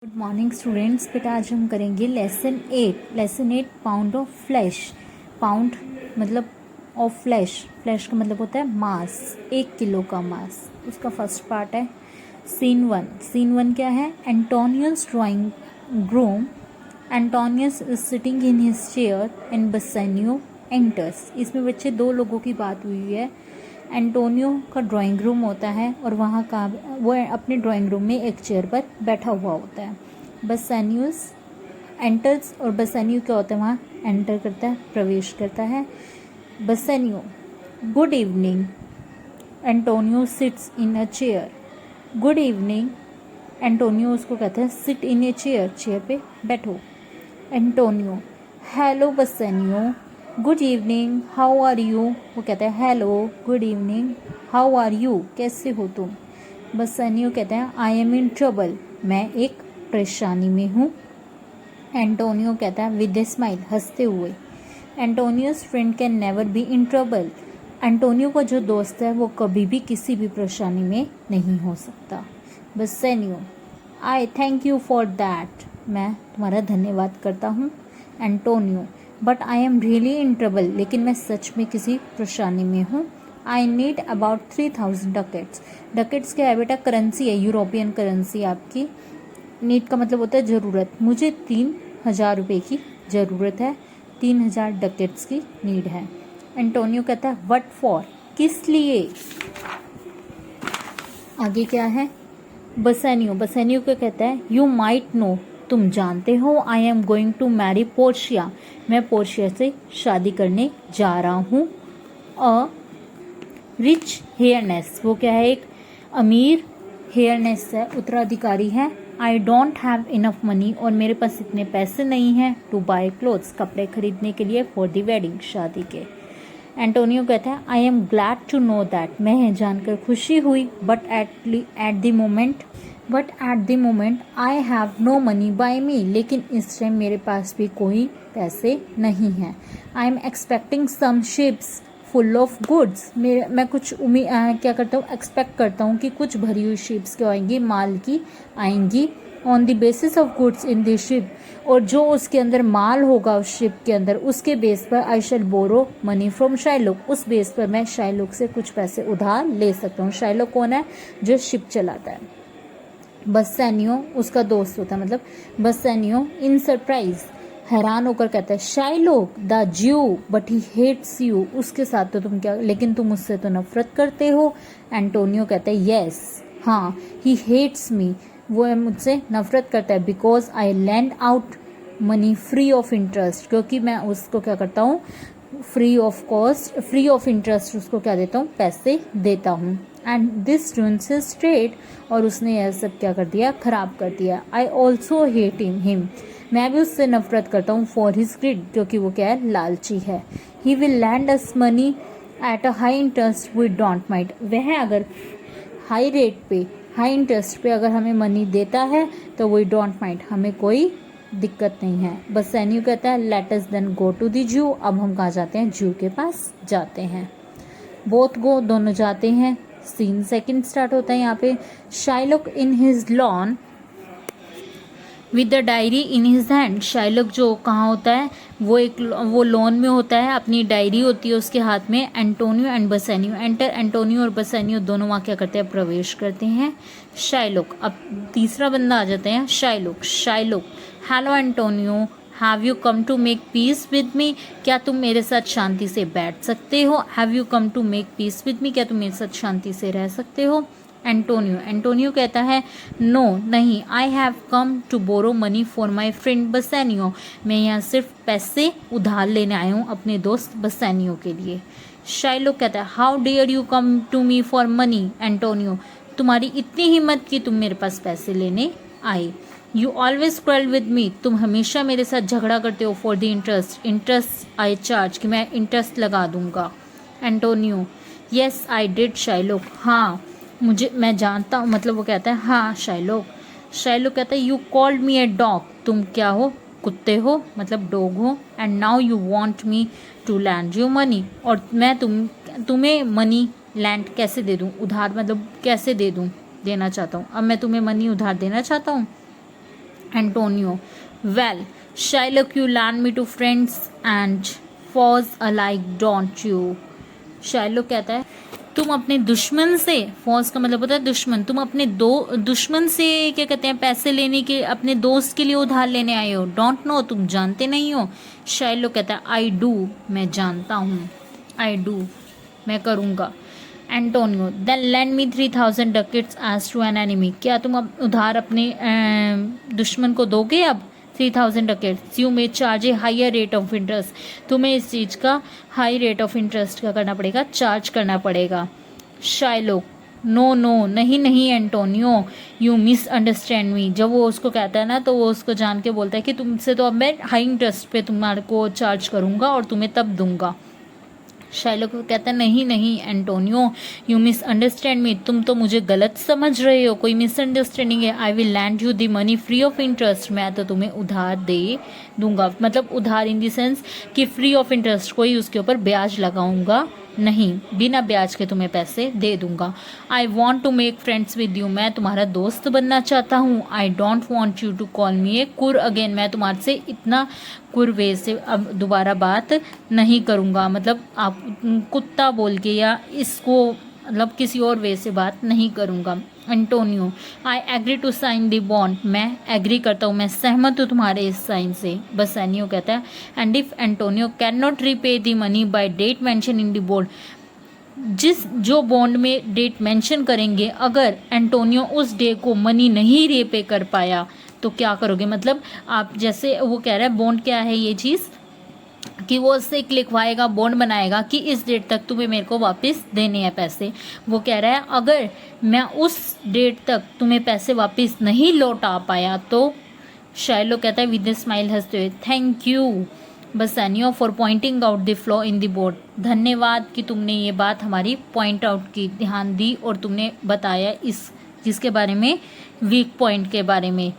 Good morning students. बेटा आज हम करेंगे lesson 8 pound of flash. Pound मतलब ऑफ फ्लैश, फ्लैश का मतलब होता है मास, 1 किलो का मास। उसका फर्स्ट पार्ट है सीन 1 क्या है? Antonio's drawing room. Antonius is sitting in his chair and Bassanio enters. इसमें बच्चे दो लोगों की बात हुई है। एंटोनियो का ड्राइंग रूम होता है और वहाँ का वो अपने ड्राइंग रूम में एक चेयर पर बैठा हुआ होता है। बसेनियोस एंटर्स, और बसेनियो क्या होता है? वहाँ एंटर करता है, प्रवेश करता है। Bassanio good evening. Antonio sits in a chair. Good evening. Antonio उसको कहता है sit in a chair, chair पे बैठो। Antonio hello Bassanio, good evening, how are you. वो कहता है hello, good evening, how are you, कैसे हो तुम। बसेनियो कहता है आई एम इन ट्रबल, मैं एक परेशानी में हूँ। एंटोनियो कहता है विद ए स्माइल, हंसते हुए। Antonio's friend can never be in trouble. Antonio का जो दोस्त है वो कभी भी किसी भी परेशानी में नहीं हो सकता। Bassanio I thank you for that, मैं तुम्हारा धन्यवाद करता हूँ। Antonio but I am really in trouble, लेकिन मैं सच में किसी परेशानी में हूँ। I need about 3000 ducats. Ducats क्या है बेटा? करेंसी है, यूरोपियन करेंसी आपकी। नीड का मतलब होता है ज़रूरत। मुझे 3000 रुपये की ज़रूरत है, 3000 डकेट्स की नीड है। एंटोनियो कहता है व्हाट फॉर, किस लिए। आगे क्या है? बसेनियो को कहता है यू माइट नो, तुम जानते हो, I am going to marry Portia, मैं पोर्शिया से शादी करने जा रहा हूँ। अ रिच हेयरनेस, वो क्या है? एक अमीर हेयरनेस है, उत्तराधिकारी है। I don't have enough money, और मेरे पास इतने पैसे नहीं हैं टू बाय क्लोथ्स, कपड़े खरीदने के लिए, फॉर द वेडिंग, शादी के। एंटोनियो कहता है I am glad to know that, मैं जानकर खुशी हुई, but at the moment I have no money by me, लेकिन इस टाइम मेरे पास भी कोई पैसे नहीं हैं। I am expecting some ships full of goods, मैं कुछ क्या करता हूँ? एक्सपेक्ट करता हूँ कि कुछ भरी हुई शिप्स क्या आएंगी, माल की आएंगी। On the basis of goods in the ship, और जो उसके अंदर माल होगा उस शिप के अंदर, उसके बेस पर आई शैल बोरो मनी फ्रॉम शाइलोक, उस बेस पर मैं शाइलोक से कुछ पैसे उधार ले सकता हूँ। शाइलोक कौन है? जो शिप चलाता है। बसेनियो उसका दोस्त होता है, मतलब बसेनियो इन सरप्राइज, हैरान होकर कहता है शाइलोक द ज्यू बट ही हेट्स यू, उसके साथ तो तुम क्या, लेकिन तुम उससे तो नफरत करते हो। एंटोनियो कहता है यस, हाँ, ही हेट्स मी, वो मुझसे नफरत करता है, because I land out money free of interest, क्योंकि मैं उसको क्या करता हूँ? Free of cost, free of interest उसको क्या देता हूँ? पैसे देता हूँ। And this ruins his trade, और उसने यह सब क्या कर दिया? खराब कर दिया। आई ऑल्सो हेट हिम, मैं भी उससे नफरत करता हूँ, फॉर हिज ग्रिड, क्योंकि वो क्या है? लालची है। He will lend us money at a high interest we don't mind, वह अगर हाई रेट पे, हाई इंटरेस्ट पे अगर हमें मनी देता है तो वी डोंट माइंड, हमें कोई दिक्कत नहीं है। बसेनियो कहता है let us then go to the Jew, अब हम कहाँ जाते हैं? जू के पास जाते हैं। बोथ गो, दोनों जाते हैं। सीन 2 स्टार्ट होता है यहाँ पे। Shylock in his lawn with the diary in his hand, Shylock जो कहाँ होता है? वो लॉन में होता है, अपनी डायरी होती है उसके हाथ में। एंटोनियो एंड बसेनियो एंटर, एंटोनियो और बसेनियो दोनों वहाँ क्या करते हैं? प्रवेश करते हैं। शाइलोक, अब तीसरा बंदा आ जाते हैं, Shylock hello Antonio, have you come to make peace with me, क्या तुम मेरे साथ शांति से बैठ सकते हो? Have you come to make peace with me, क्या तुम मेरे साथ शांति से रह सकते हो? एंटोनियो कहता है नो, नहीं, I have come to borrow money for my friend Bassanio, मैं यहाँ सिर्फ पैसे उधार लेने आया हूँ अपने दोस्त बसेनियो के लिए। शाइलोक कहता है how dare you come to me for money Antonio, तुम्हारी इतनी हिम्मत कि तुम मेरे पास पैसे लेने आए। You always quail with me, तुम हमेशा मेरे साथ झगड़ा करते हो, for the interest I charge, कि मैं इंटरेस्ट लगा दूंगा। एंटोनियो येस आई डिड शाइलोक, हाँ मैं जानता हूँ, मतलब वो कहता है हाँ शाइलोक कहता है you called me a dog, तुम क्या हो? कुत्ते हो, मतलब डॉग हो। And now you want me to lend you money, और मैं तुम्हें मनी लैंड कैसे दे दूँ? उधार, मतलब कैसे दे दूँ? देना चाहता हूँ, अब मैं तुम्हें मनी उधार देना चाहता हूँ। Antonio, well Shylock you learn me to friends and foes alike don't you. Shylock कहता है तुम अपने दुश्मन से, फॉज का मतलब होता है दुश्मन, तुम अपने दुश्मन से क्या कहते हैं पैसे लेने के, अपने दोस्त के लिए उधार लेने आए हो। डोंट नो, तुम जानते नहीं हो। शाइलॉक कहता है आई डू, मैं जानता हूँ। आई डू, मैं करूँगा। Antonio, then lend me 3000 ducats as to an enemy, क्या तुम अब उधार अपने दुश्मन को दोगे अब 3000 ducats. You may charge a higher rate of interest, तुम्हें इस चीज़ का हाई रेट ऑफ इंटरेस्ट का करना पड़ेगा, चार्ज करना पड़ेगा। शाइलॉक, नो नो, नहीं नहीं Antonio, you miss understand me. जब वो उसको कहता है ना तो वो उसको जान के बोलता है कि तुमसे तो अब मैं हाई इंटरेस्ट पे तुम्हारे को चार्ज करूँगा और तुम्हें तब दूंगा। शाइलॉक कहता है नहीं नहीं Antonio, you miss understand me, तुम तो मुझे गलत समझ रहे हो, कोई मिसअंडरस्टैंडिंग है। I will land you the money free of interest, मैं तो तुम्हें उधार दे दूंगा, मतलब उधार इन द सेंस कि फ्री ऑफ इंटरेस्ट, कोई उसके ऊपर ब्याज लगाऊंगा नहीं, बिना ब्याज के तुम्हें पैसे दे दूंगा। I want to make friends with you, मैं तुम्हारा दोस्त बनना चाहता हूँ। I don't want you to call me a cur again, मैं तुम्हारे से इतना कुरवे से अब दोबारा बात नहीं करूँगा, मतलब आप कुत्ता बोल के या इसको मतलब किसी और वे से बात नहीं करूँगा। Antonio, I agree to sign the bond, मैं एग्री करता हूँ, मैं सहमत हूँ तुम्हारे इस साइन से। बसानियो कहता है and if Antonio can not repay the money by date mention in the bond, जो बॉन्ड में डेट मेंशन करेंगे, अगर एंटोनियो उस डे को मनी नहीं रीपे कर पाया तो क्या करोगे। मतलब आप जैसे वो कह रहा है बॉन्ड क्या है ये चीज़ कि वो उससे एक लिखवाएगा, बॉन्ड बनाएगा कि इस डेट तक तुम्हें मेरे को वापस देने हैं पैसे। वो कह रहा है अगर मैं उस डेट तक तुम्हें पैसे वापस नहीं लौटा पाया तो। शाइलॉक कहता है विद ए स्माइल हंसते हुए, thank you Bassanio for pointing out the flaw in the bond, धन्यवाद कि तुमने ये बात हमारी पॉइंट आउट की, ध्यान दी और तुमने बताया इस जिसके बारे में, वीक पॉइंट के बारे में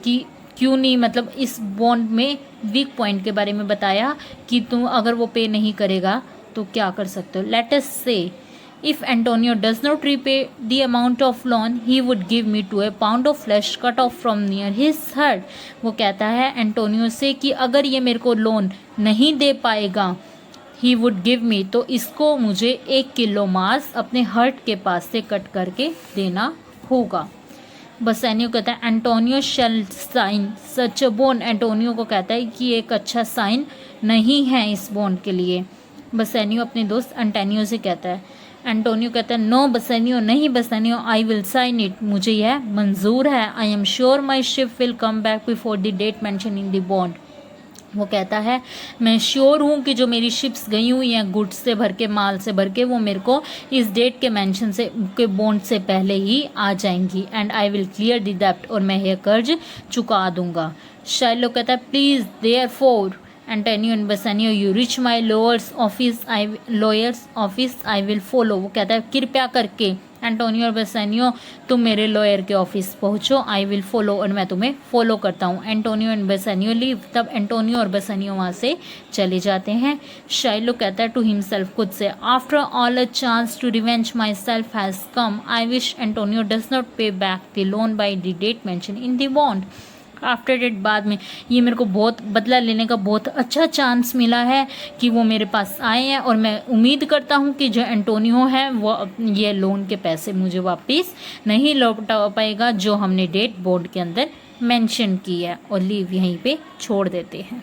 कि क्यों नहीं, मतलब इस बॉन्ड में वीक पॉइंट के बारे में बताया कि तुम अगर वो पे नहीं करेगा तो क्या कर सकते हो। Let us say if Antonio does not repay the amount of loan he would give me to a pound of flesh cut off from near his heart. वो कहता है एंटोनियो से कि अगर ये मेरे को लोन नहीं दे पाएगा, ही वुड गिव मी, तो इसको मुझे 1 किलो मांस अपने हर्ट के पास से कट करके देना होगा। बसानियो कहता है Antonio shall sign such a bond, एंटोनियो को कहता है कि एक अच्छा साइन नहीं है इस बॉन्ड के लिए। बसानियो अपने दोस्त एंटोनियो से कहता है, एंटोनियो कहता है नो बसानियो, नहीं Bassanio, I will sign it, मुझे यह मंजूर है। I am sure my ship will come back before the date mention in the bond. वो कहता है मैं श्योर हूँ कि जो मेरी शिप्स गई हुई हैं गुड्स से भर के, माल से भर के, वो मेरे को इस डेट के मेंशन से के बॉन्ड से पहले ही आ जाएंगी। And I will clear the डेब्ट, और मैं यह कर्ज चुका दूंगा। शाइलॉक कहता है please therefore Antonio and Bassanio you reach my lawyer's office I will follow. वो कहता है कृपया करके एंटोनियो और बसानियो तुम मेरे लॉयर के ऑफिस पहुंचो, आई विल फॉलो, और मैं तुम्हें फॉलो करता हूँ। एंटोनियो एंड बसानियो लीव, तब एंटोनियो और बसानियो वहाँ से चले जाते हैं। शाइलॉक कहता है टू हिमसेल्फ, खुद से, after all a chance to revenge myself has come, I wish Antonio does not pay back the loan by the date mention in the bond. After date, बाद में, ये मेरे को बहुत बदला लेने का बहुत अच्छा चांस मिला है कि वो मेरे पास आए हैं, और मैं उम्मीद करता हूँ कि जो एंटोनियो है वो ये लोन के पैसे मुझे वापस नहीं लौटा पाएगा जो हमने डेट बॉन्ड के अंदर मेंशन की है। और लीव यहीं पे छोड़ देते हैं।